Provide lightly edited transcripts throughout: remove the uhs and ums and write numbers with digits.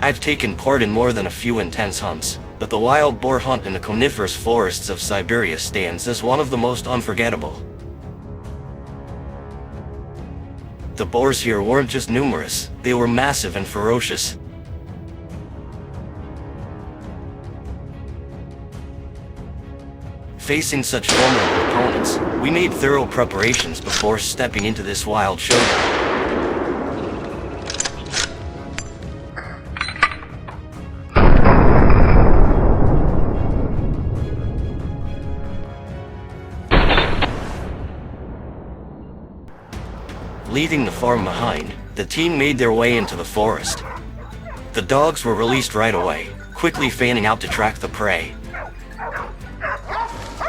I've taken part in more than a few intense hunts, but the wild boar hunt in the coniferous forests of Siberia stands as one of the most unforgettable. The boars here weren't just numerous, they were massive and ferocious. Facing such formidable opponents, we made thorough preparations before stepping into this wild showdown. Leaving the farm behind, the team made their way into the forest. The dogs were released right away, quickly fanning out to track the prey.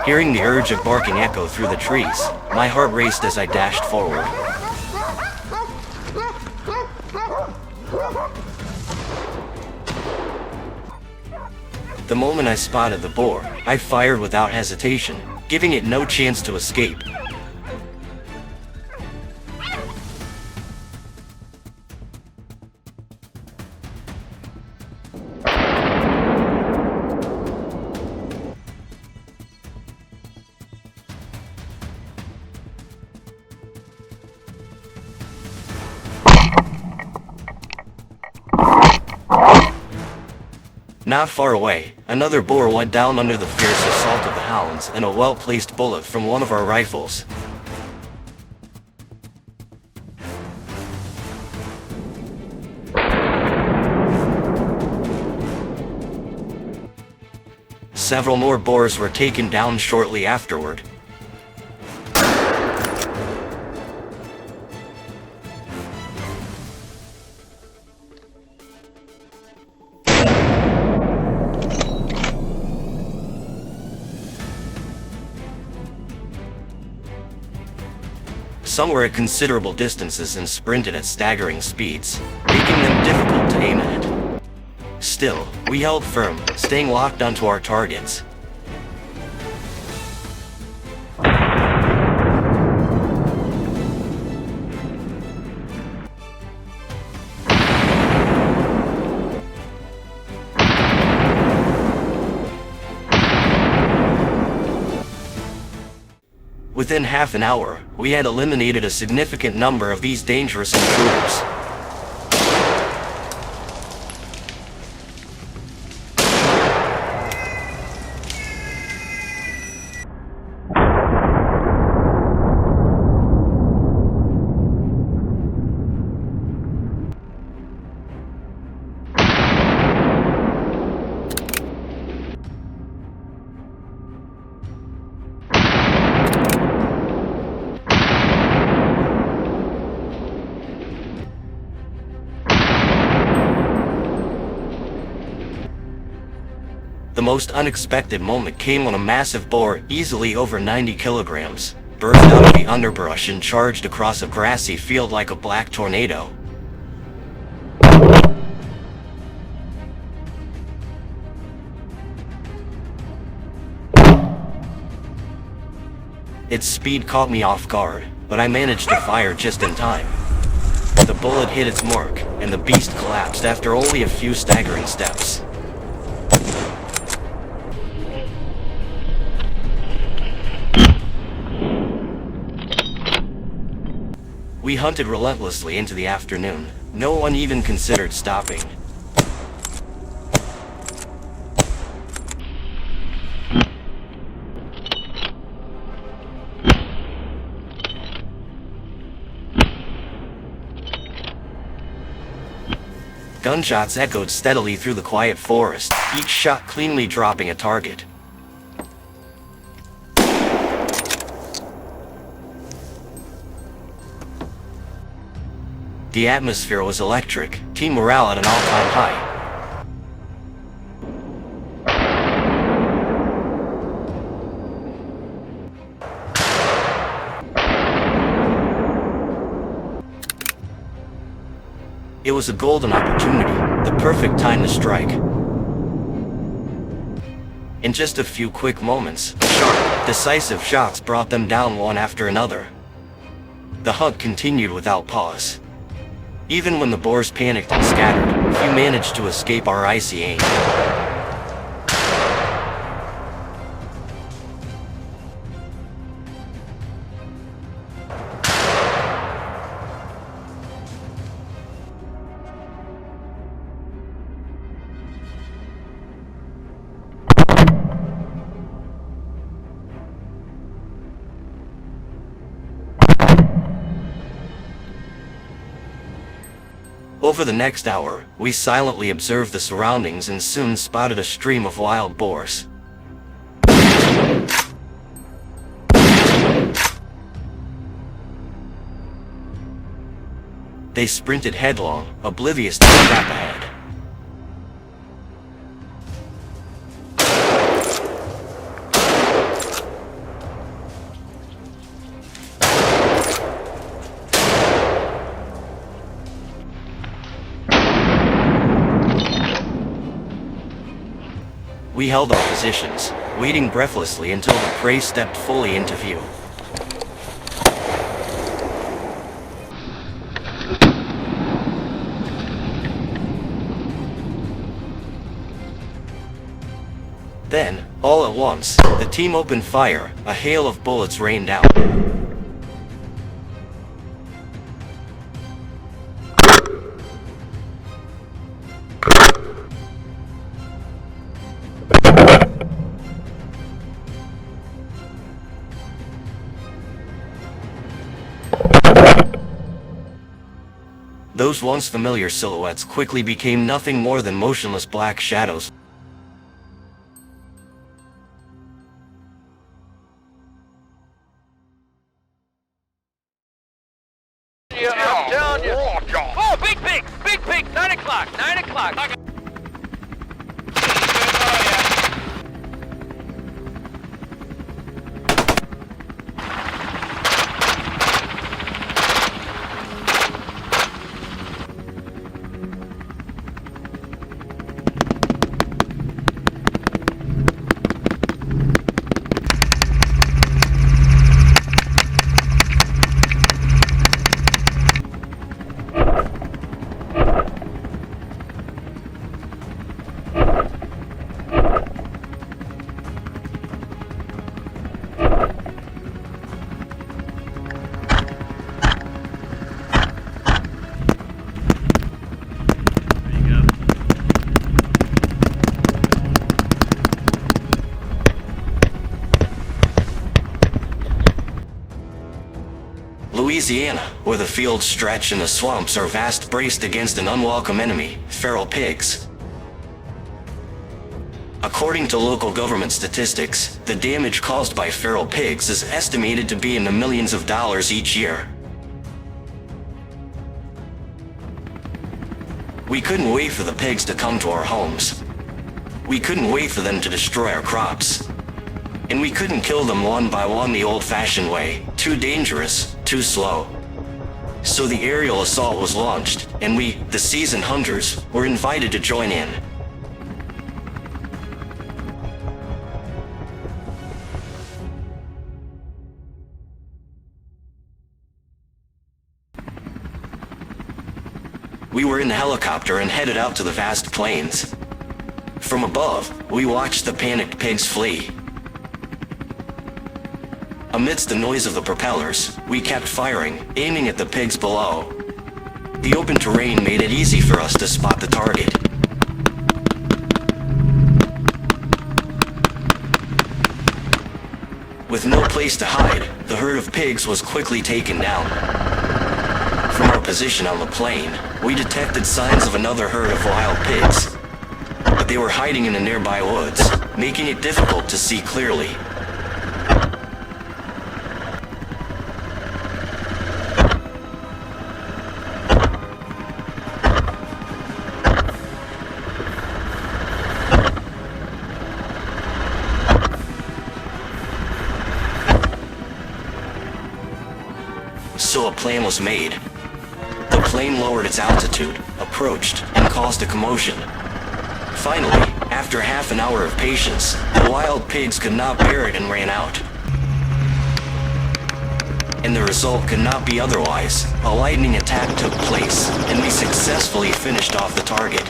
Hearing the urge of barking echo through the trees, my heart raced as I dashed forward. The moment I spotted the boar, I fired without hesitation, giving it no chance to escape. Not far away, another boar went down under the fierce assault of the hounds and a well-placed bullet from one of our rifles. Several more boars were taken down shortly afterward. Some were at considerable distances and sprinted at staggering speeds, making them difficult to aim at. Still, we held firm, staying locked onto our targets. Within half an hour, we had eliminated a significant number of these dangerous intruders. The most unexpected moment came when a massive boar, easily over 90 kilograms, burst out of the underbrush and charged across a grassy field like a black tornado. Its speed caught me off guard, but I managed to fire just in time. The bullet hit its mark, and the beast collapsed after only a few staggering steps. We hunted relentlessly into the afternoon. No one even considered stopping. Gunshots echoed steadily through the quiet forest, each shot cleanly dropping a target. The atmosphere was electric, team morale at an all-time high. It was a golden opportunity, the perfect time to strike. In just a few quick moments, sharp, decisive shots brought them down one after another. The hunt continued without pause. Even when the boars panicked and scattered, few managed to escape our icy aim. Over the next hour, we silently observed the surroundings and soon spotted a stream of wild boars. They sprinted headlong, oblivious to the trap ahead. We held our positions, waiting breathlessly until the prey stepped fully into view. Then, all at once, the team opened fire. A hail of bullets rained down. Those once familiar silhouettes quickly became nothing more than motionless black shadows. Yeah, I'm telling you. Oh, big pig! Big pig! 9 o'clock! 9 o'clock! Louisiana, where the fields stretch and the swamps are vast, braced against an unwelcome enemy, feral pigs. According to local government statistics, the damage caused by feral pigs is estimated to be in the millions of dollars each year. We couldn't wait for the pigs to come to our homes. We couldn't wait for them to destroy our crops. And we couldn't kill them one by one the old-fashioned way. Too dangerous, too slow. So the aerial assault was launched, and we, the seasoned hunters, were invited to join in. We were in the helicopter and headed out to the vast plains. From above, we watched the panicked pigs flee. Amidst the noise of the propellers, we kept firing, aiming at the pigs below. The open terrain made it easy for us to spot the target. With no place to hide, the herd of pigs was quickly taken down. From our position on the plain, we detected signs of another herd of wild pigs, but they were hiding in the nearby woods, making it difficult to see clearly. So a plan was made. The plane lowered its altitude, approached, and caused a commotion. Finally, after half an hour of patience, the wild pigs could not bear it and ran out. and the result could not be otherwise. A lightning attack took place, and we successfully finished off the target.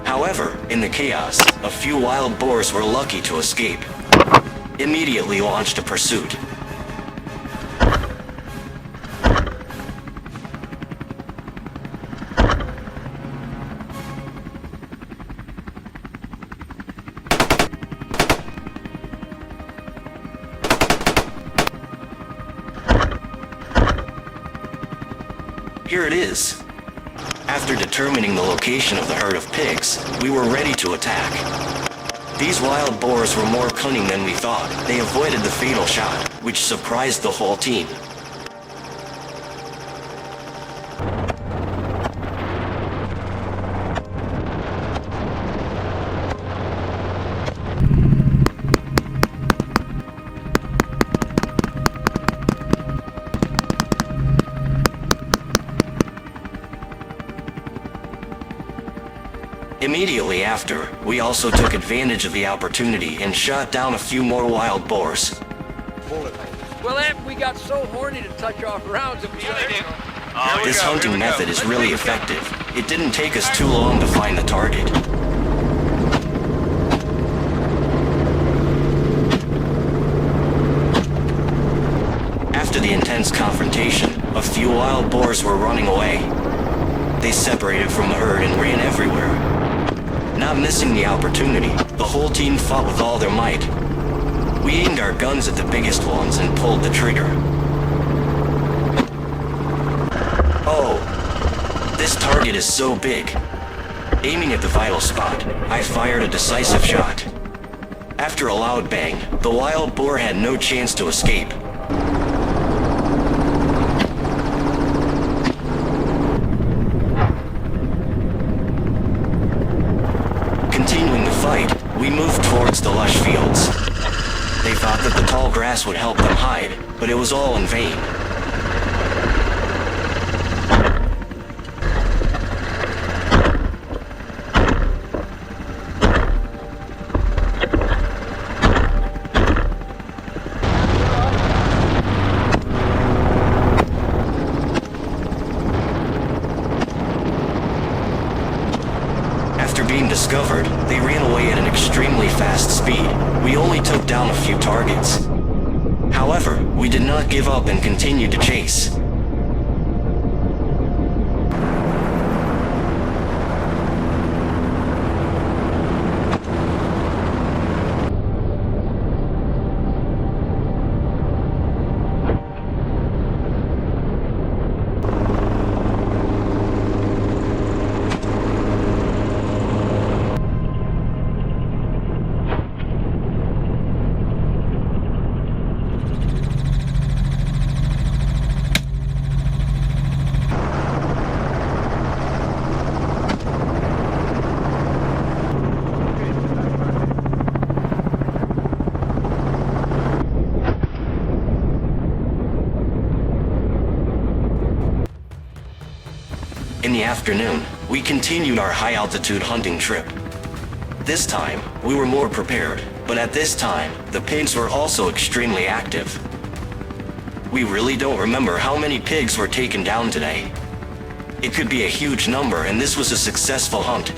However, in the chaos, a few wild boars were lucky to escape. Immediately launched a pursuit. Here it is. After determining the location of the herd of pigs, we were ready to attack. These wild boars were more cunning than we thought. They avoided the fatal shot, which surprised the whole team. Immediately after, we also took advantage of the opportunity and shot down a few more wild boars. Well, after we got so horny to touch off rounds of each other. This hunting method is really effective. It didn't take us too long to find the target. After the intense confrontation, a few wild boars were running away. They separated from the herd and ran everywhere. Not missing the opportunity, the whole team fought with all their might. We aimed our guns at the biggest ones and pulled the trigger. Oh, this target is so big. Aiming at the vital spot, I fired a decisive shot. After a loud bang, the wild boar had no chance to escape. Continuing the fight, we moved towards the lush fields. They thought that the tall grass would help them hide, but it was all in vain. After being discovered, they ran away at an extremely fast speed. We only took down a few targets. However, we did not give up and continued to chase. In the afternoon, we continued our high-altitude hunting trip. This time, we were more prepared, but at this time, the pigs were also extremely active. We really don't remember how many pigs were taken down today. It could be a huge number, and this was a successful hunt.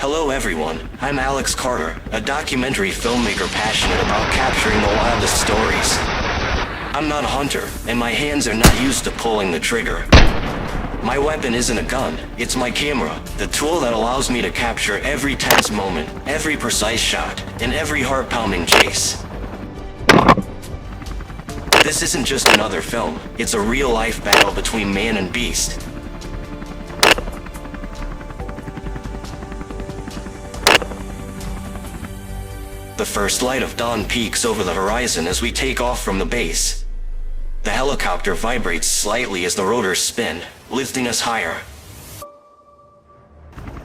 Hello everyone, I'm Alex Carter, a documentary filmmaker passionate about capturing the wildest stories. I'm not a hunter, and my hands are not used to pulling the trigger. My weapon isn't a gun, it's my camera, the tool that allows me to capture every tense moment, every precise shot, and every heart-pounding chase. This isn't just another film, it's a real-life battle between man and beast. The first light of dawn peeks over the horizon as we take off from the base. The helicopter vibrates slightly as the rotors spin, lifting us higher.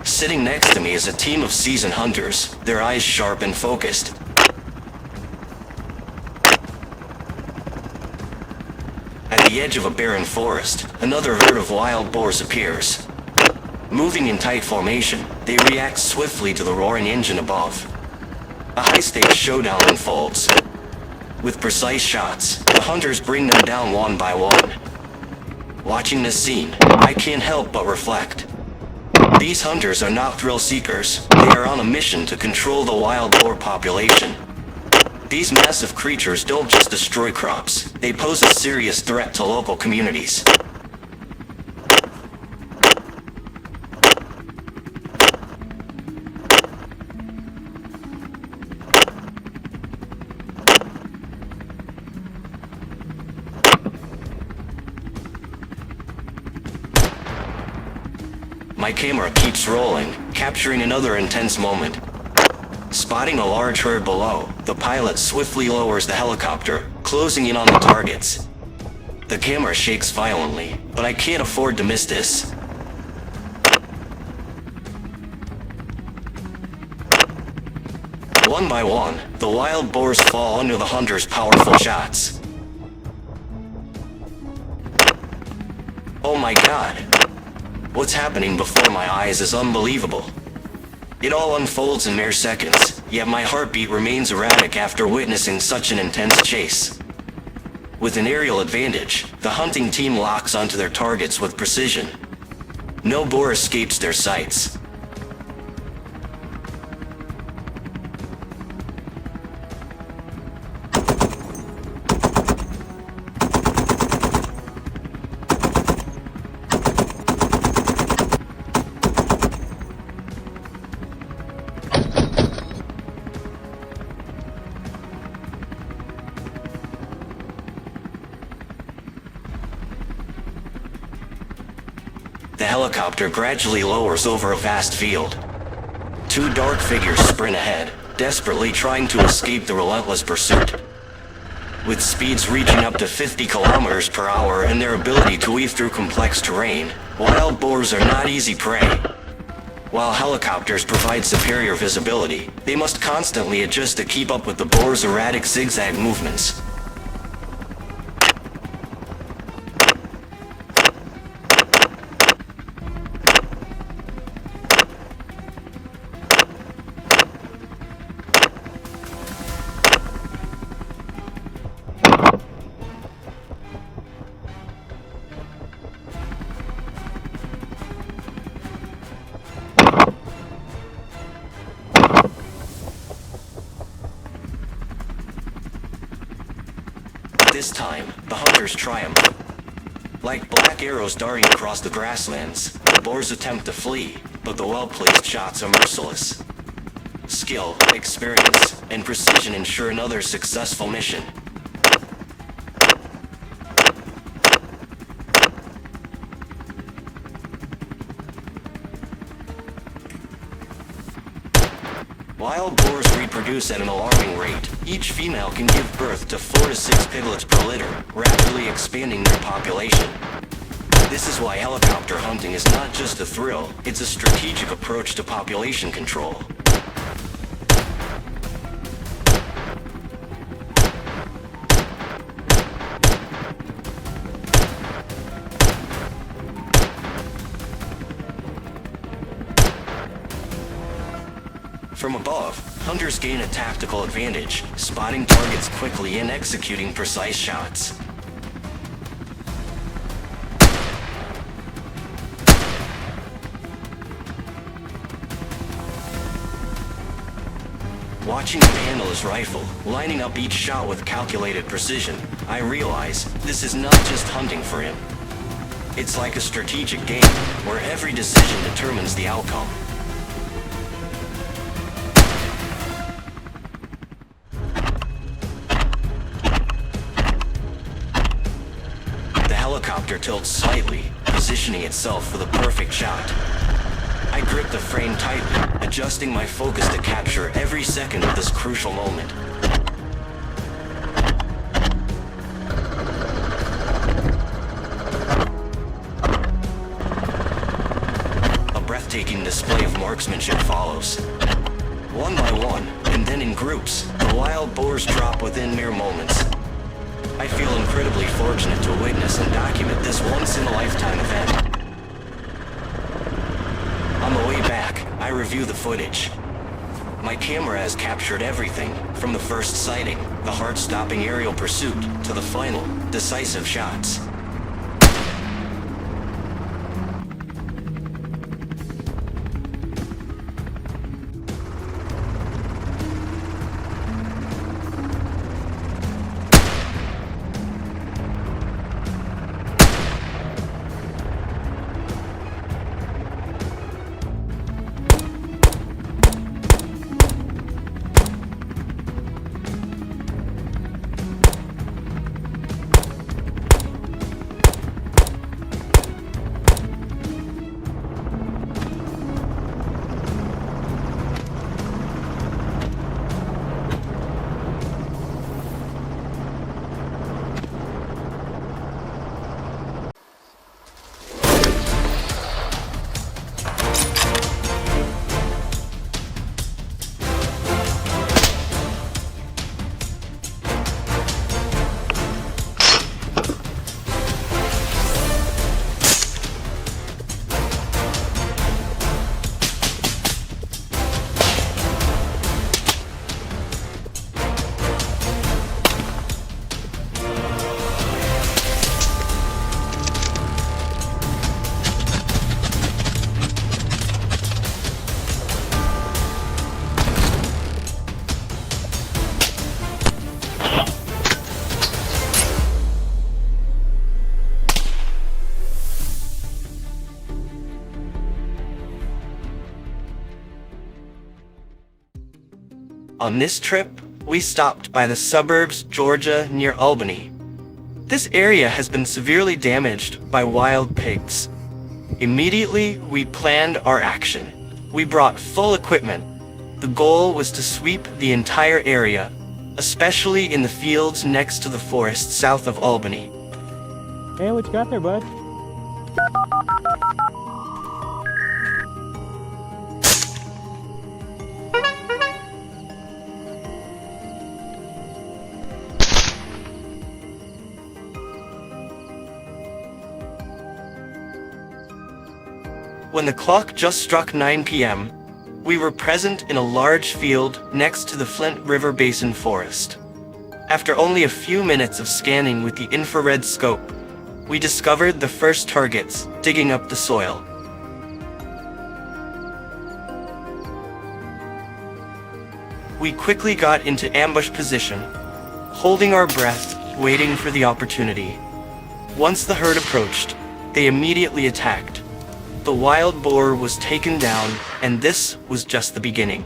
Sitting next to me is a team of seasoned hunters, their eyes sharp and focused. At the edge of a barren forest, another herd of wild boars appears. Moving in tight formation, they react swiftly to the roaring engine above. A high-stakes showdown unfolds. With precise shots, the hunters bring them down one by one. Watching this scene, I can't help but reflect. These hunters are not thrill seekers, they are on a mission to control the wild boar population. These massive creatures don't just destroy crops, they pose a serious threat to local communities. My camera keeps rolling, capturing another intense moment. Spotting a large herd below, the pilot swiftly lowers the helicopter, closing in on the targets. The camera shakes violently, but I can't afford to miss this. One by one, the wild boars fall under the hunter's powerful shots. Oh my god! What's happening before my eyes is unbelievable. It all unfolds in mere seconds, yet my heartbeat remains erratic after witnessing such an intense chase. With an aerial advantage, the hunting team locks onto their targets with precision. No boar escapes their sights. The helicopter gradually lowers over a vast field. Two dark figures sprint ahead, desperately trying to escape the relentless pursuit. With speeds reaching up to 50 kilometers per hour and their ability to weave through complex terrain, wild boars are not easy prey. While helicopters provide superior visibility, they must constantly adjust to keep up with the boars' erratic zigzag movements. This time, the hunters triumph. Like black arrows darting across the grasslands, the boars attempt to flee, but the well-placed shots are merciless. Skill, experience, and precision ensure another successful mission. Wild boars reproduce at an alarming rate. Each female can give birth to 4 to 6 piglets per litter, rapidly expanding their population. This is why helicopter hunting is not just a thrill, it's a strategic approach to population control. From above, hunters gain a tactical advantage, spotting targets quickly and executing precise shots. Watching him handle his rifle, lining up each shot with calculated precision, I realize this is not just hunting for him. It's like a strategic game, where every decision determines the outcome. The helicopter tilts slightly, positioning itself for the perfect shot. I grip the frame tightly, adjusting my focus to capture every second of this crucial moment. A breathtaking display of marksmanship follows. One by one, and then in groups, the wild boars drop within mere moments. I feel incredibly fortunate to witness and document this once-in-a-lifetime event. On the way back, I review the footage. My camera has captured everything, from the first sighting, the heart-stopping aerial pursuit, to the final, decisive shots. On this trip, we stopped by the suburbs, Georgia, near Albany. This area has been severely damaged by wild pigs. Immediately, we planned our action. We brought full equipment. The goal was to sweep the entire area, especially in the fields next to the forest south of Albany. Hey, what you got there, bud? When the clock just struck 9 p.m., we were present in a large field next to the Flint River Basin forest. After only a few minutes of scanning with the infrared scope, we discovered the first targets digging up the soil. We quickly got into ambush position, holding our breath, waiting for the opportunity. Once the herd approached, they immediately attacked. The wild boar was taken down, and this was just the beginning.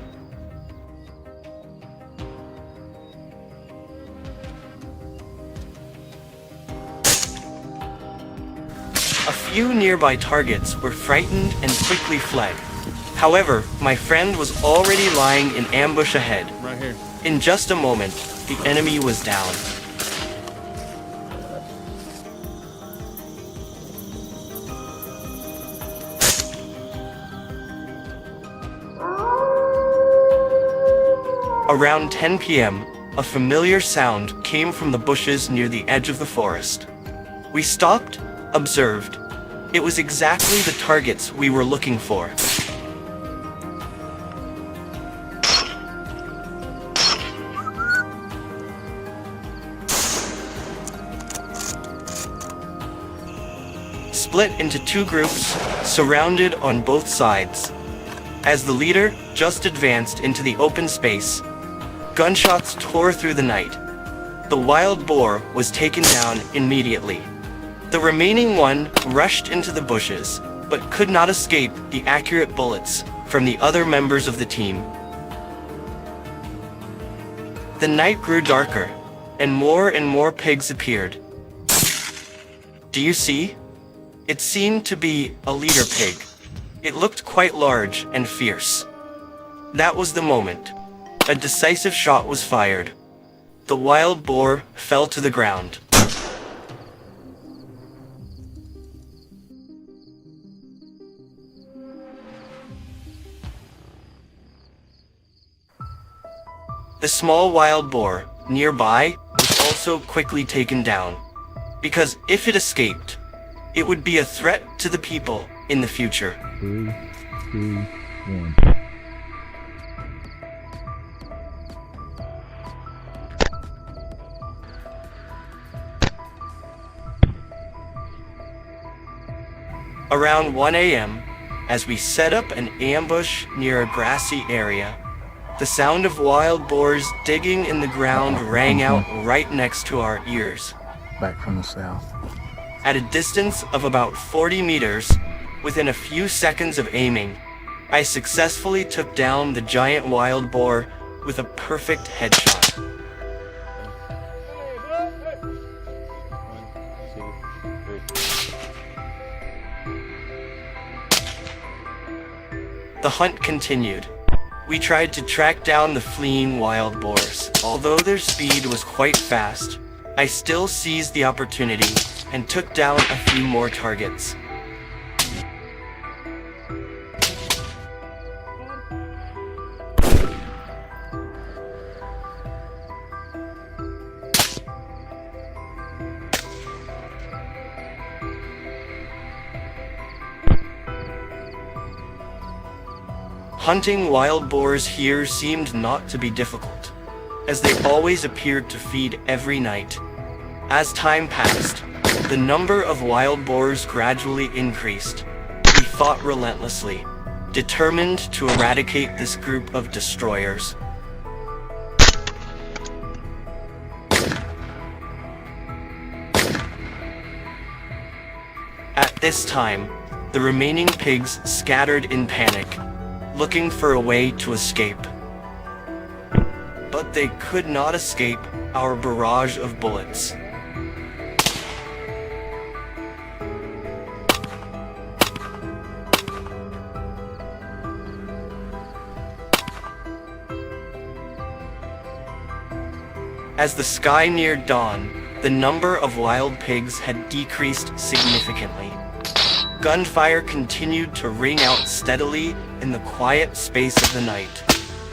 A few nearby targets were frightened and quickly fled. However, my friend was already lying in ambush ahead. Right here. In just a moment, the enemy was down. Around 10 p.m., a familiar sound came from the bushes near the edge of the forest. We stopped, observed. It was exactly the targets we were looking for. Split into two groups, surrounded on both sides. As the leader just advanced into the open space, Gunshots tore through the night. The wild boar was taken down immediately. The remaining one rushed into the bushes, but could not escape the accurate bullets from the other members of the team. The night grew darker, and more pigs appeared. Do you see? It seemed to be a leader pig. It looked quite large and fierce. That was the moment. A decisive shot was fired. The wild boar fell to the ground. The small wild boar nearby was also quickly taken down, because if it escaped, it would be a threat to the people in the future. 3, 2, 1. Around 1 a.m., as we set up an ambush near a grassy area, the sound of wild boars digging in the ground rang out right next to our ears. Back from the south. At a distance of about 40 meters, within a few seconds of aiming, I successfully took down the giant wild boar with a perfect headshot. The hunt continued. We tried to track down the fleeing wild boars. Although their speed was quite fast, I still seized the opportunity and took down a few more targets. Hunting wild boars here seemed not to be difficult, as they always appeared to feed every night. As time passed, the number of wild boars gradually increased. We fought relentlessly, determined to eradicate this group of destroyers. At this time, the remaining pigs scattered in panic, looking for a way to escape. But they could not escape our barrage of bullets. As the sky neared dawn, the number of wild pigs had decreased significantly. Gunfire continued to ring out steadily in the quiet space of the night,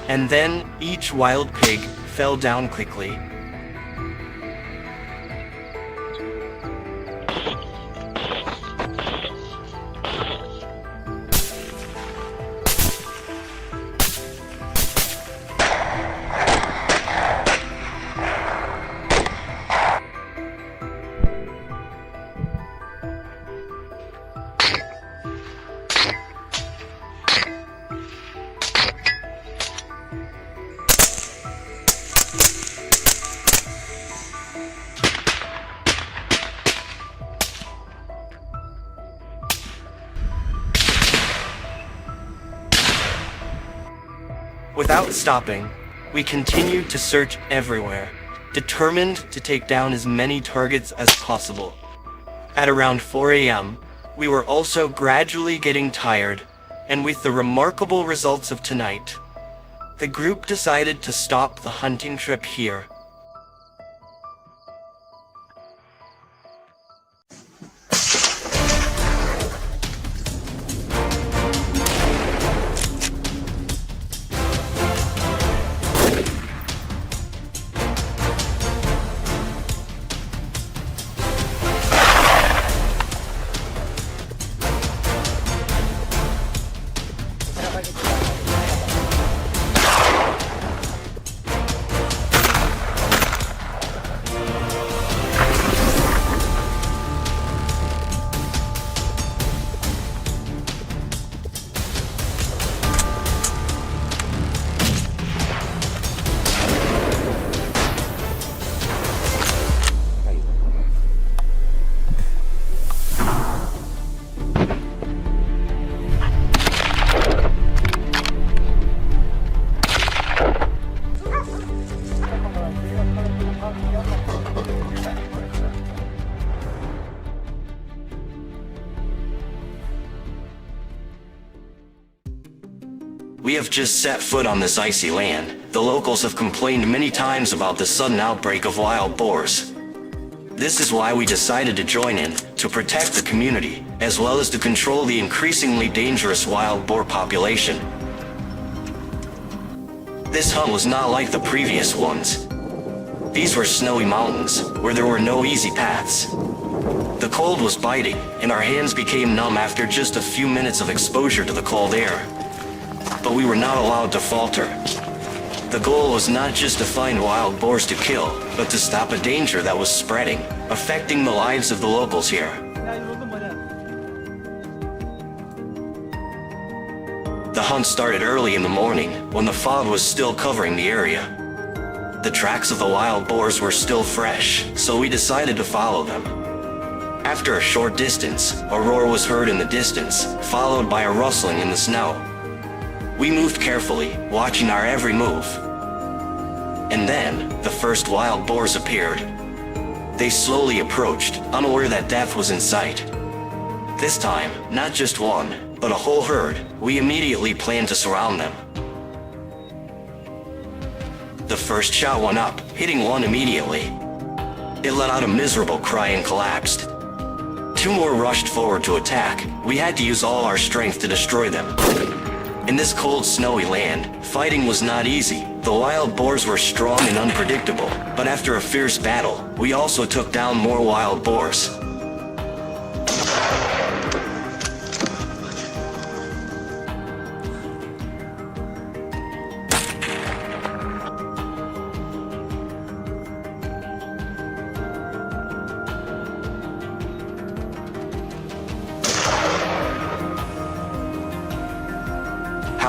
and then each wild pig fell down quickly. Without stopping, we continued to search everywhere, determined to take down as many targets as possible. At around 4 a.m., we were also gradually getting tired, and with the remarkable results of tonight, the group decided to stop the hunting trip here. We have just set foot on this icy land. The locals have complained many times about the sudden outbreak of wild boars. This is why we decided to join in, to protect the community, as well as to control the increasingly dangerous wild boar population. This hunt was not like the previous ones. These were snowy mountains, where there were no easy paths. The cold was biting, and our hands became numb after just a few minutes of exposure to the cold air. But we were not allowed to falter. The goal was not just to find wild boars to kill, but to stop a danger that was spreading, affecting the lives of the locals here. The hunt started early in the morning, when the fog was still covering the area. The tracks of the wild boars were still fresh, so we decided to follow them. After a short distance, a roar was heard in the distance, followed by a rustling in the snow. We moved carefully, watching our every move. And then, the first wild boars appeared. They slowly approached, unaware that death was in sight. This time, not just one, but a whole herd. We immediately planned to surround them. The first shot went up, hitting one immediately. It let out a miserable cry and collapsed. Two more rushed forward to attack. We had to use all our strength to destroy them. In this cold, snowy land, fighting was not easy. The wild boars were strong and unpredictable, but after a fierce battle, we also took down more wild boars.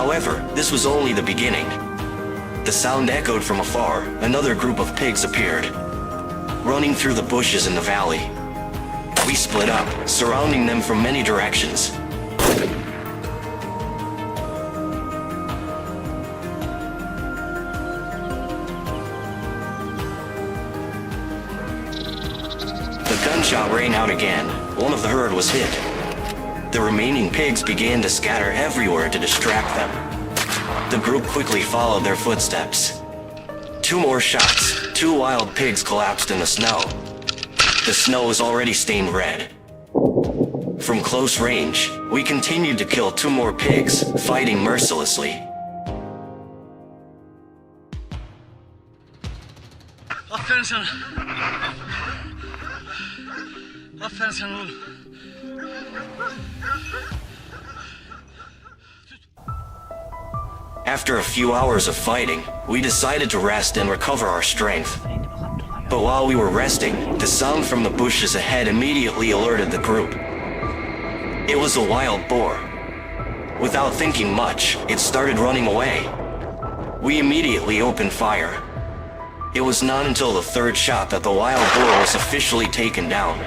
However, this was only the beginning. The sound echoed from afar. Another group of pigs appeared, running through the bushes in the valley. We split up, surrounding them from many directions. The gunshot rang out again. One of the herd was hit. The remaining pigs began to scatter everywhere to distract them. The group quickly followed their footsteps. Two more shots. Two wild pigs collapsed in the snow. The snow was already stained red. From close range, we continued to kill two more pigs, fighting mercilessly. Aferin sana. Aferin sana oğlum. After a few hours of fighting, we decided to rest and recover our strength. But while we were resting, the sound from the bushes ahead immediately alerted the group. It was a wild boar. Without thinking much, it started running away. We immediately opened fire. It was not until the third shot that the wild boar was officially taken down.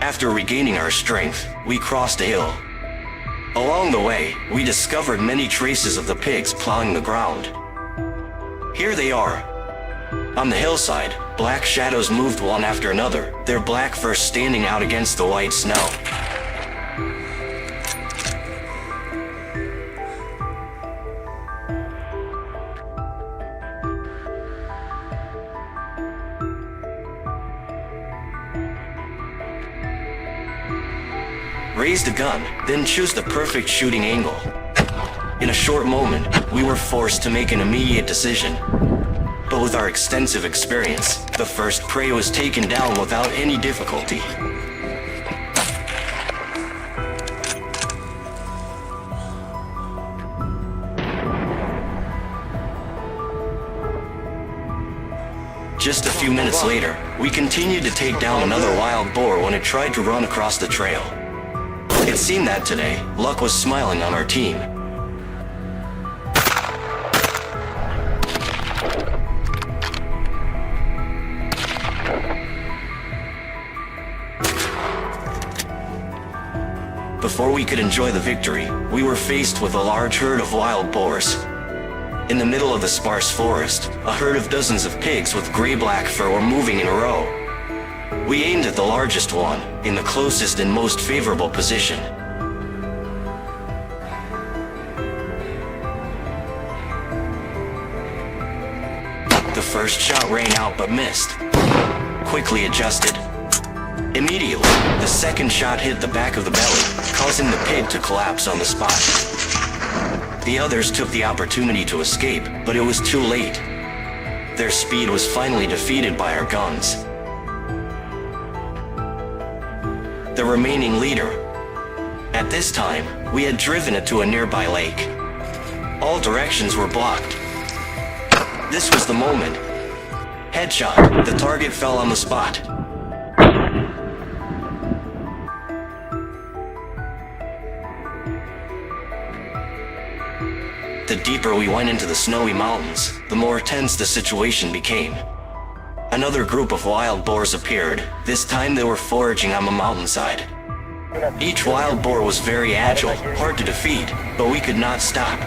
After regaining our strength, we crossed a hill. Along the way, we discovered many traces of the pigs plowing the ground. Here they are. On the hillside, black shadows moved one after another, their black fur standing out against the white snow. Raise the gun, then choose the perfect shooting angle. In a short moment, we were forced to make an immediate decision. But with our extensive experience, the first prey was taken down without any difficulty. Just a few minutes later, we continued to take down another wild boar when it tried to run across the trail. It seemed that today, luck was smiling on our team. Before we could enjoy the victory, we were faced with a large herd of wild boars. In the middle of the sparse forest, a herd of dozens of pigs with gray-black fur were moving in a row. We aimed at the largest one, in the closest and most favorable position. The first shot rang out but missed. Quickly adjusted. Immediately, the second shot hit the back of the belly, causing the pig to collapse on the spot. The others took the opportunity to escape, but it was too late. Their speed was finally defeated by our guns. The remaining leader. At this time, we had driven it to a nearby lake. All directions were blocked. This was the moment. Headshot. The target fell on the spot. The deeper we went into the snowy mountains, the more tense the situation became. Another group of wild boars appeared. This time they were foraging on the mountainside. Each wild boar was very agile, hard to defeat, but we could not stop.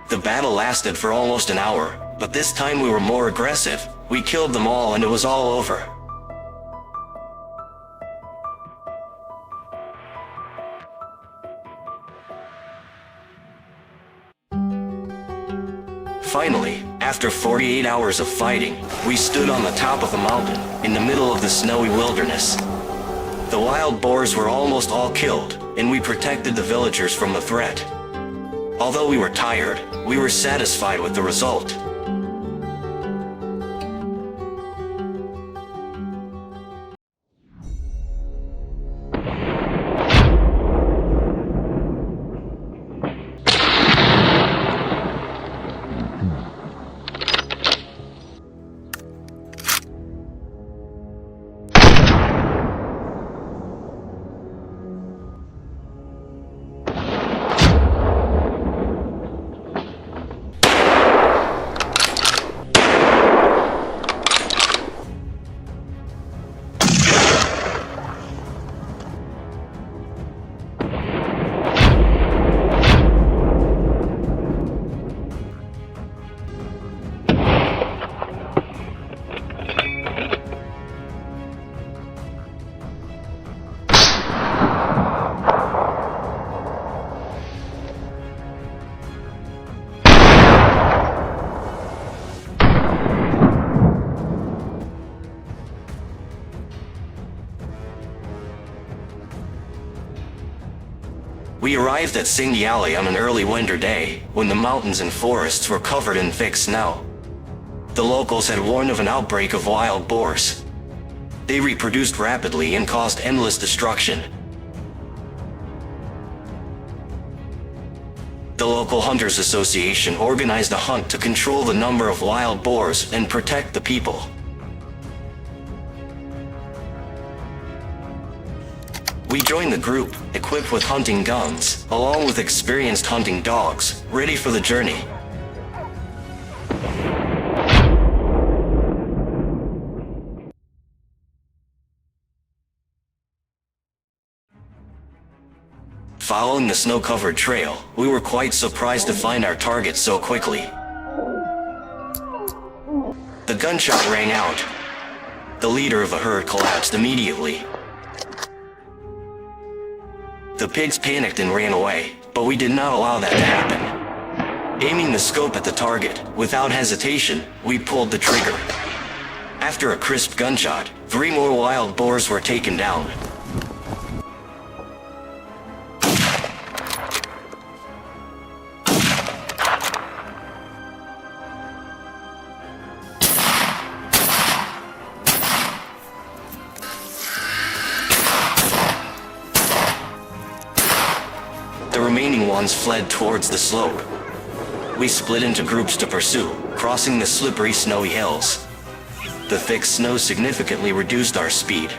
The battle lasted for almost an hour, but this time we were more aggressive. We killed them all and it was all over. Finally, after 48 hours of fighting, we stood on the top of the mountain, in the middle of the snowy wilderness. The wild boars were almost all killed, and we protected the villagers from the threat. Although we were tired, we were satisfied with the result. We arrived at Singyali on an early winter day, when the mountains and forests were covered in thick snow. The locals had warned of an outbreak of wild boars. They reproduced rapidly and caused endless destruction. The local Hunters Association organized a hunt to control the number of wild boars and protect the people. We joined the group, equipped with hunting guns, along with experienced hunting dogs, ready for the journey. Following the snow-covered trail, we were quite surprised to find our target so quickly. The gunshot rang out. The leader of the herd collapsed immediately. The pigs panicked and ran away, but we did not allow that to happen. Aiming the scope at the target, without hesitation, we pulled the trigger. After a crisp gunshot, 3 more wild boars were taken down. The remaining ones fled towards the slope. We split into groups to pursue, crossing the slippery snowy hills. The thick snow significantly reduced our speed.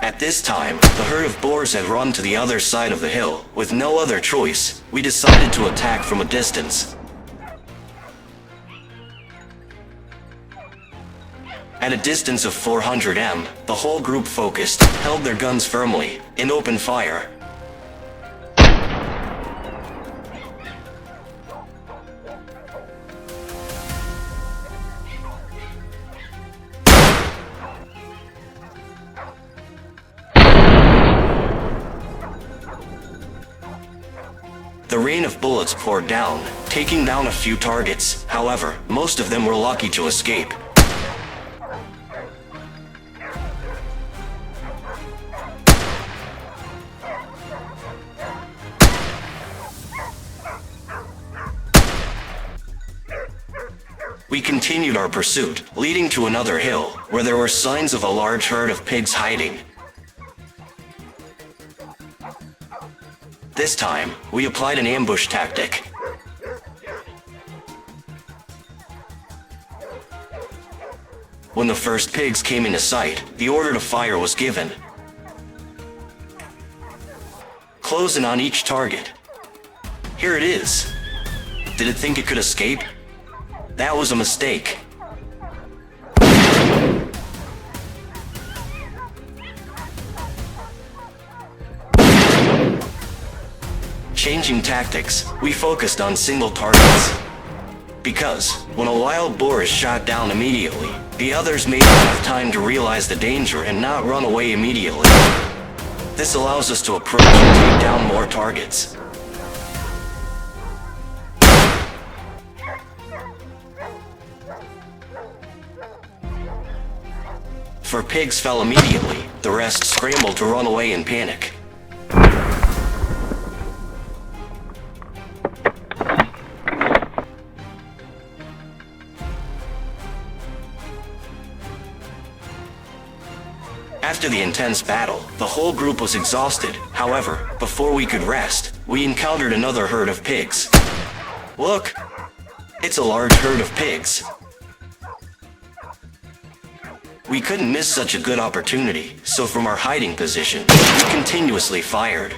At this time, the herd of boars had run to the other side of the hill. With no other choice, we decided to attack from a distance. At a distance of 400 m, the whole group focused, held their guns firmly, and opened fire. The rain of bullets poured down, taking down a few targets. However, most of them were lucky to escape. We continued our pursuit, leading to another hill, where there were signs of a large herd of pigs hiding. This time, we applied an ambush tactic. When the first pigs came into sight, the order to fire was given. Close in on each target. Here it is. Did it think it could escape? That was a mistake. Changing tactics, we focused on single targets. Because, when a wild boar is shot down immediately, the others may not have time to realize the danger and not run away immediately. This allows us to approach and take down more targets. For pigs fell immediately, the rest scrambled to run away in panic. After the intense battle, the whole group was exhausted. However, before we could rest, we encountered another herd of pigs. Look! It's a large herd of pigs. We couldn't miss such a good opportunity, so from our hiding position, we continuously fired.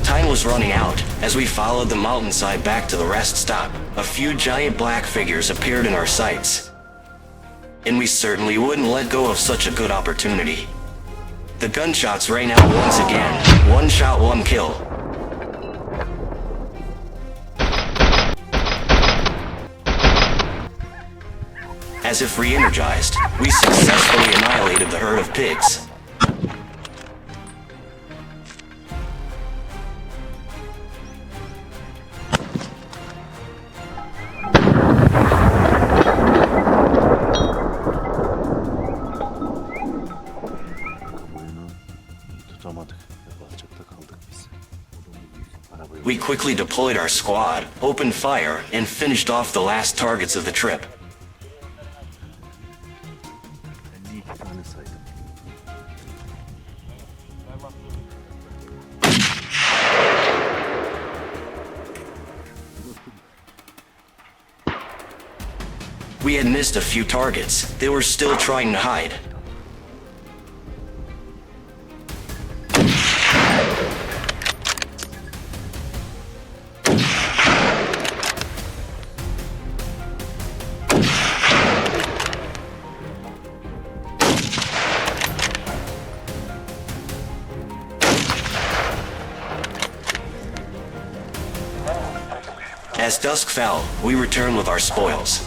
Time was running out. As we followed the mountainside back to the rest stop, a few giant black figures appeared in our sights. And we certainly wouldn't let go of such a good opportunity. The gunshots rang out once again. One shot, one kill. As if re-energized, we successfully annihilated the herd of pigs. We quickly deployed our squad, opened fire, and finished off the last targets of the trip. We had missed a few targets. They were still trying to hide. As dusk fell, we returned with our spoils.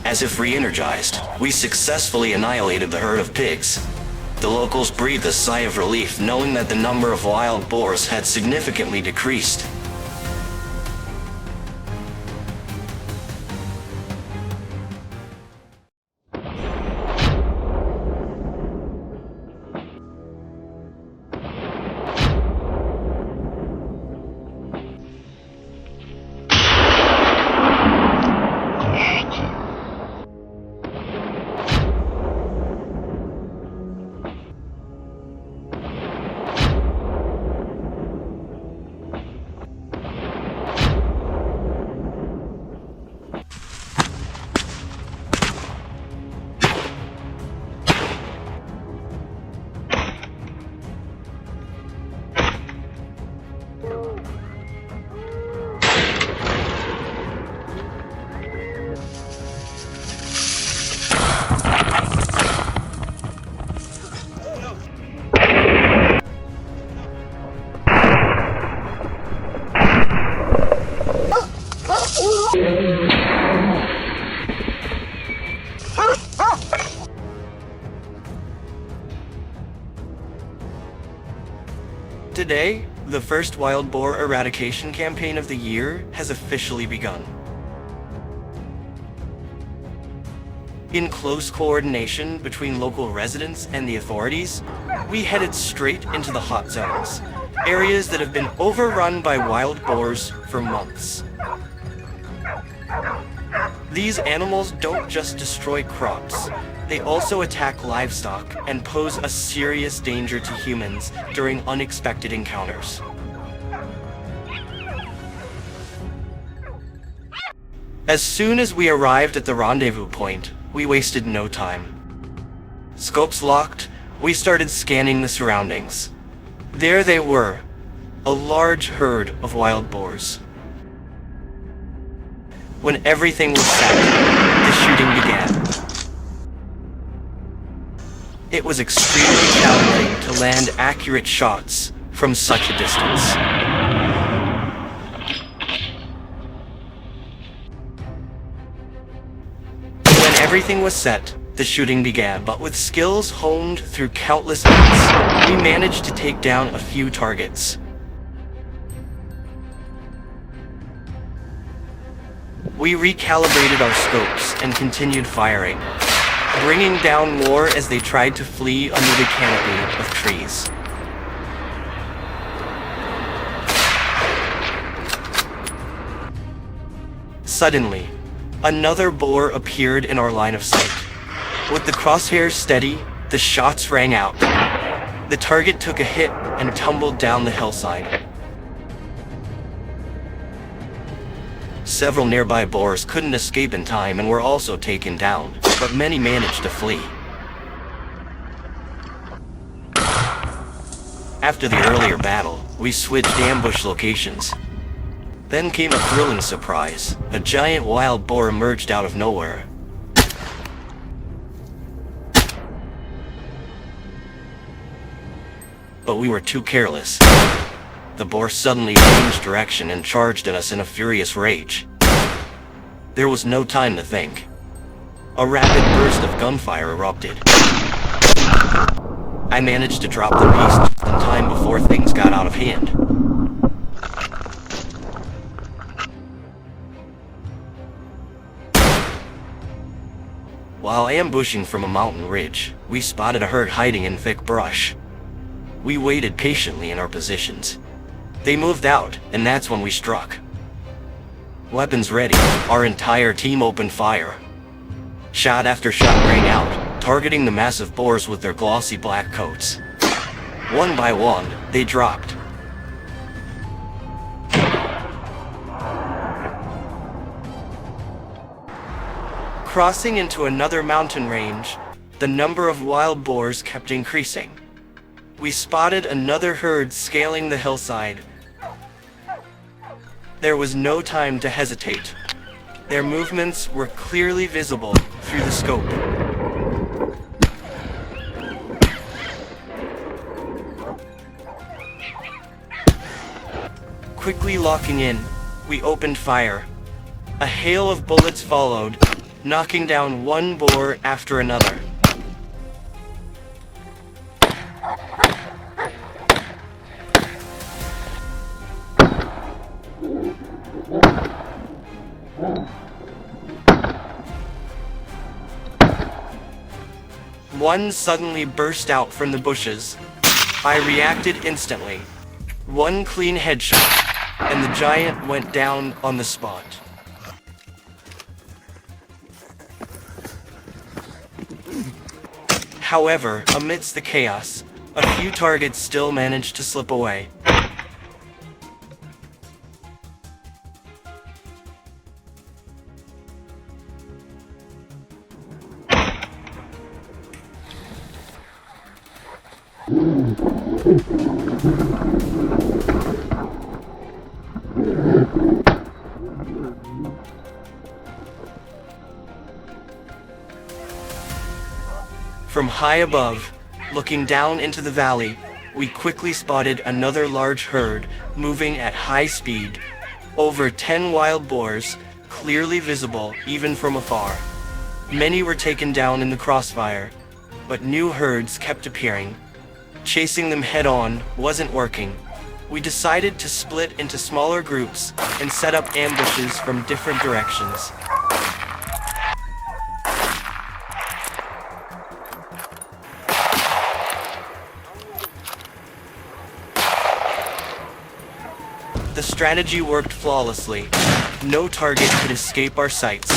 As if re-energized, we successfully annihilated the herd of pigs. The locals breathed a sigh of relief knowing that the number of wild boars had significantly decreased. Today, the first wild boar eradication campaign of the year has officially begun. In close coordination between local residents and the authorities, we headed straight into the hot zones, areas that have been overrun by wild boars for months. These animals don't just destroy crops, they also attack livestock and pose a serious danger to humans during unexpected encounters. As soon as we arrived at the rendezvous point, we wasted no time. Scopes locked, we started scanning the surroundings. There they were, a large herd of wild boars. When everything was set, the shooting began. It was extremely challenging to land accurate shots from such a distance. When everything was set, the shooting began, but with skills honed through countless hits, we managed to take down a few targets. We recalibrated our scopes and continued firing, bringing down more as they tried to flee under the canopy of trees. Suddenly, another boar appeared in our line of sight. With the crosshairs steady, the shots rang out. The target took a hit and tumbled down the hillside. Several nearby boars couldn't escape in time and were also taken down, but many managed to flee. After the earlier battle, we switched ambush locations. Then came a thrilling surprise. A giant wild boar emerged out of nowhere. But we were too careless. The boar suddenly changed direction and charged at us in a furious rage. There was no time to think. A rapid burst of gunfire erupted. I managed to drop the beast just in time before things got out of hand. While ambushing from a mountain ridge, we spotted a herd hiding in thick brush. We waited patiently in our positions. They moved out, and that's when we struck. Weapons ready, our entire team opened fire. Shot after shot rang out, targeting the massive boars with their glossy black coats. One by one, they dropped. Crossing into another mountain range, the number of wild boars kept increasing. We spotted another herd scaling the hillside. There was no time to hesitate. Their movements were clearly visible through the scope. Quickly locking in, we opened fire. A hail of bullets followed, knocking down one boar after another. One suddenly burst out from the bushes. I reacted instantly. One clean headshot, and the giant went down on the spot. However, amidst the chaos, a few targets still managed to slip away. From high above, looking down into the valley, we quickly spotted another large herd moving at high speed. Over 10 wild boars, clearly visible even from afar. Many were taken down in the crossfire, but new herds kept appearing. Chasing them head-on wasn't working, We decided to split into smaller groups and set up ambushes from different directions. The strategy worked flawlessly. No target could escape our sights.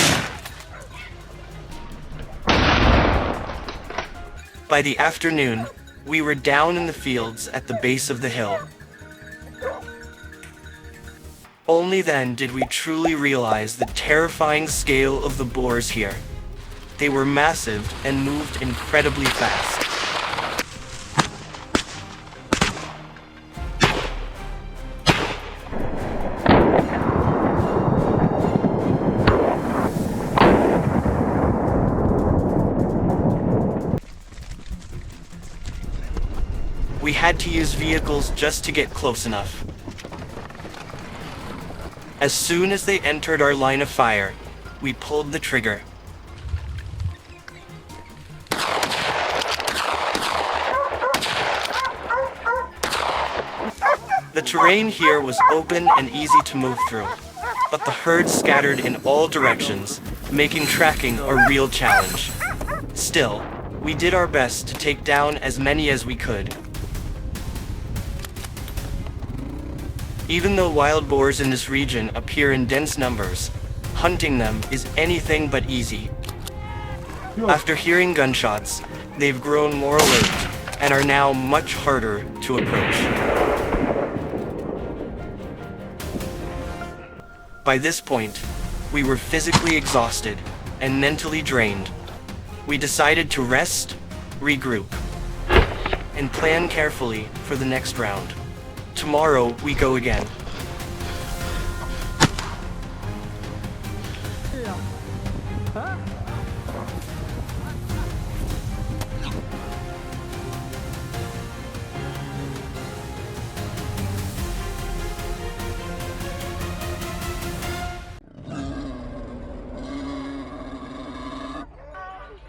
By the afternoon, we were down in the fields at the base of the hill. Only then did we truly realize the terrifying scale of the boars here. They were massive and moved incredibly fast. We had to use vehicles just to get close enough. As soon as they entered our line of fire, we pulled the trigger. The terrain here was open and easy to move through, but the herd scattered in all directions, making tracking a real challenge. Still, we did our best to take down as many as we could. Even though wild boars in this region appear in dense numbers, hunting them is anything but easy. After hearing gunshots, they've grown more alert and are now much harder to approach. By this point, we were physically exhausted and mentally drained. We decided to rest, regroup, and plan carefully for the next round. Tomorrow, we go again.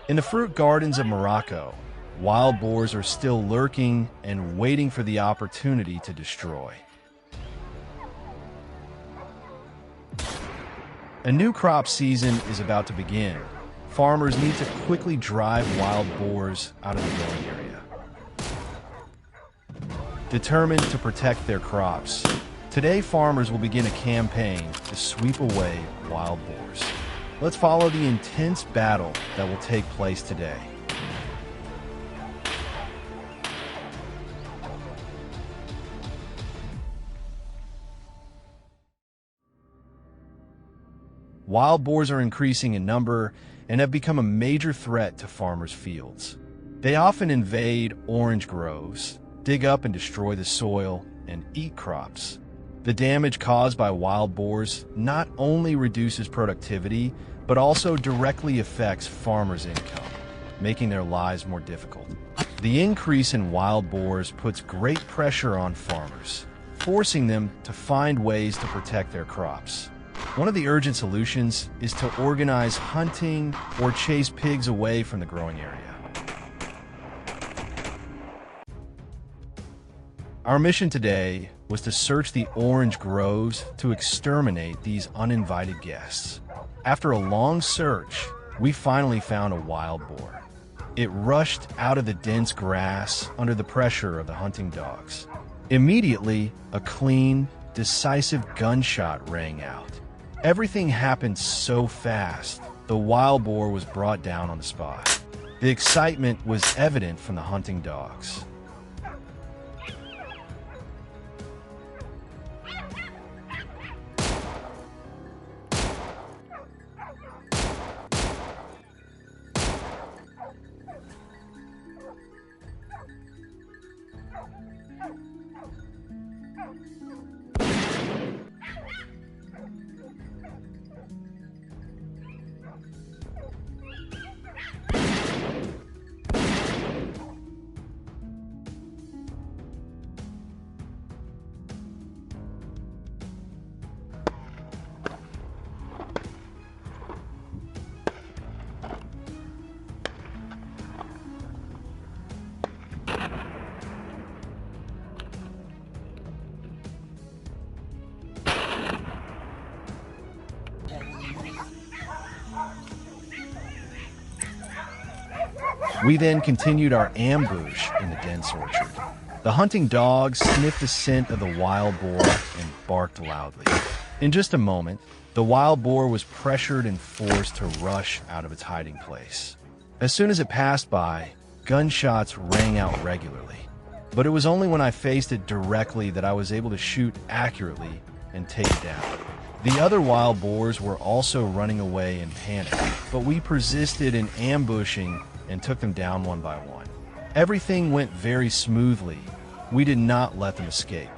In the fruit gardens of Morocco, wild boars are still lurking and waiting for the opportunity to destroy. A new crop season is about to begin. Farmers need to quickly drive wild boars out of the growing area. Determined to protect their crops, today farmers will begin a campaign to sweep away wild boars. Let's follow the intense battle that will take place today. Wild boars are increasing in number and have become a major threat to farmers' fields. They often invade orange groves, dig up and destroy the soil, and eat crops. The damage caused by wild boars not only reduces productivity, but also directly affects farmers' income, making their lives more difficult. The increase in wild boars puts great pressure on farmers, forcing them to find ways to protect their crops. One of the urgent solutions is to organize hunting or chase pigs away from the growing area. Our mission today was to search the orange groves to exterminate these uninvited guests. After a long search, we finally found a wild boar. It rushed out of the dense grass under the pressure of the hunting dogs. Immediately, a clean, decisive gunshot rang out. Everything happened so fast, the wild boar was brought down on the spot. The excitement was evident from the hunting dogs. We then continued our ambush in the dense orchard. The hunting dogs sniffed the scent of the wild boar and barked loudly. In just a moment, the wild boar was pressured and forced to rush out of its hiding place. As soon as it passed by, gunshots rang out regularly. But it was only when I faced it directly that I was able to shoot accurately and take it down. The other wild boars were also running away in panic, but we persisted in ambushing and took them down one by one. Everything went very smoothly. We did not let them escape.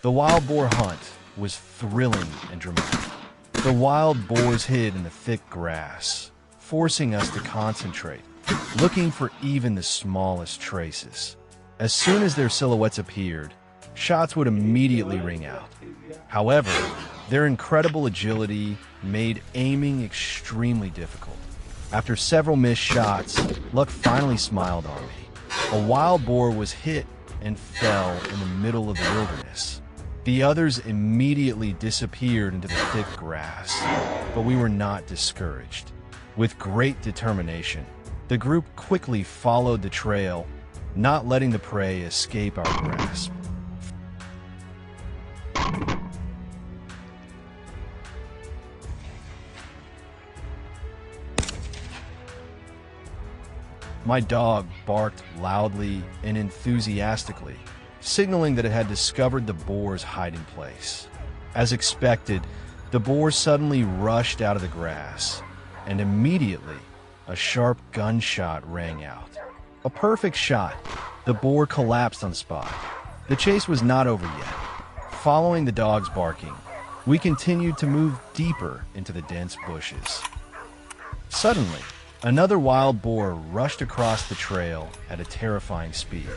The wild boar hunt was thrilling and dramatic. The wild boars hid in the thick grass, forcing us to concentrate, looking for even the smallest traces. As soon as their silhouettes appeared, shots would immediately ring out. However, their incredible agility made aiming extremely difficult. After several missed shots, luck finally smiled on me. A wild boar was hit and fell in the middle of the wilderness. The others immediately disappeared into the thick grass, but we were not discouraged. With great determination, the group quickly followed the trail, not letting the prey escape our grasp. My dog barked loudly and enthusiastically, signaling that it had discovered the boar's hiding place. As expected, the boar suddenly rushed out of the grass, and immediately a sharp gunshot rang out. A perfect shot. The boar collapsed on the spot. The chase was not over yet. Following the dog's barking, we continued to move deeper into the dense bushes. Suddenly, another wild boar rushed across the trail at a terrifying speed,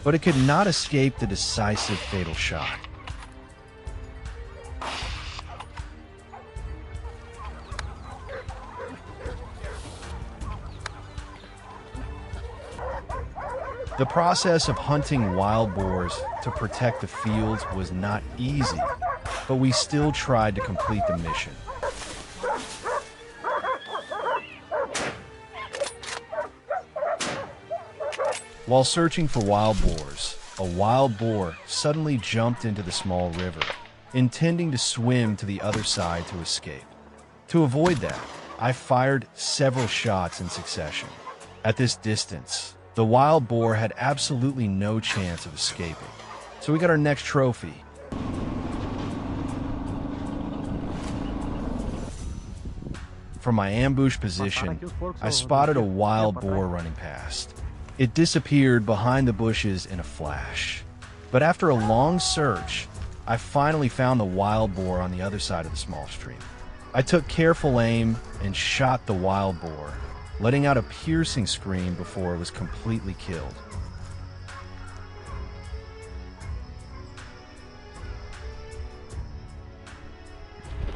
but it could not escape the decisive fatal shot. The process of hunting wild boars to protect the fields was not easy, but we still tried to complete the mission. While searching for wild boars, a wild boar suddenly jumped into the small river, intending to swim to the other side to escape. To avoid that, I fired several shots in succession. At this distance, the wild boar had absolutely no chance of escaping. So we got our next trophy. From my ambush position, I spotted a wild boar running past. It disappeared behind the bushes in a flash. But after a long search, I finally found the wild boar on the other side of the small stream. I took careful aim and shot the wild boar, letting out a piercing scream before it was completely killed.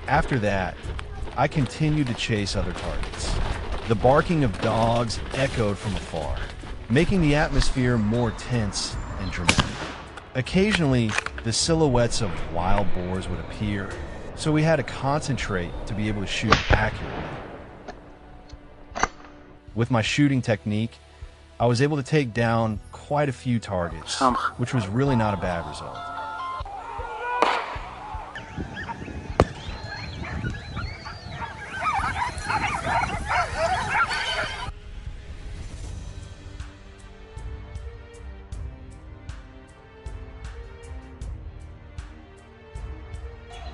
After that, I continued to chase other targets. The barking of dogs echoed from afar, making the atmosphere more tense and dramatic. Occasionally, the silhouettes of wild boars would appear, so we had to concentrate to be able to shoot accurately. With my shooting technique, I was able to take down quite a few targets, which was really not a bad result.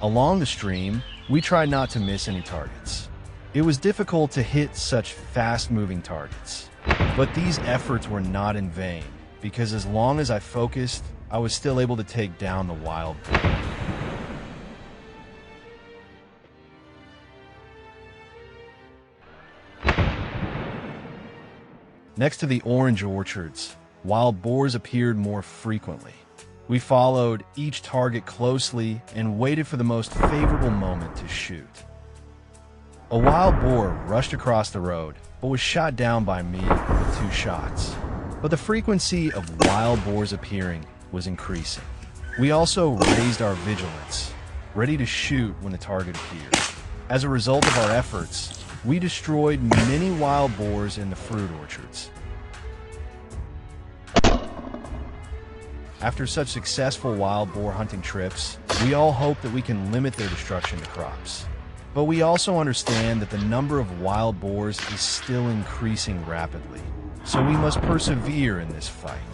Along the stream, we tried not to miss any targets. It was difficult to hit such fast-moving targets, but these efforts were not in vain, because as long as I focused, I was still able to take down the wild boar. Next to the orange orchards, wild boars appeared more frequently. We followed each target closely and waited for the most favorable moment to shoot. A wild boar rushed across the road, but was shot down by me with 2 shots. but the frequency of wild boars appearing was increasing. We also raised our vigilance, ready to shoot when the target appeared. As a result of our efforts, we destroyed many wild boars in the fruit orchards. After such successful wild boar hunting trips, we all hope that we can limit their destruction to crops. But we also understand that the number of wild boars is still increasing rapidly, so we must persevere in this fight.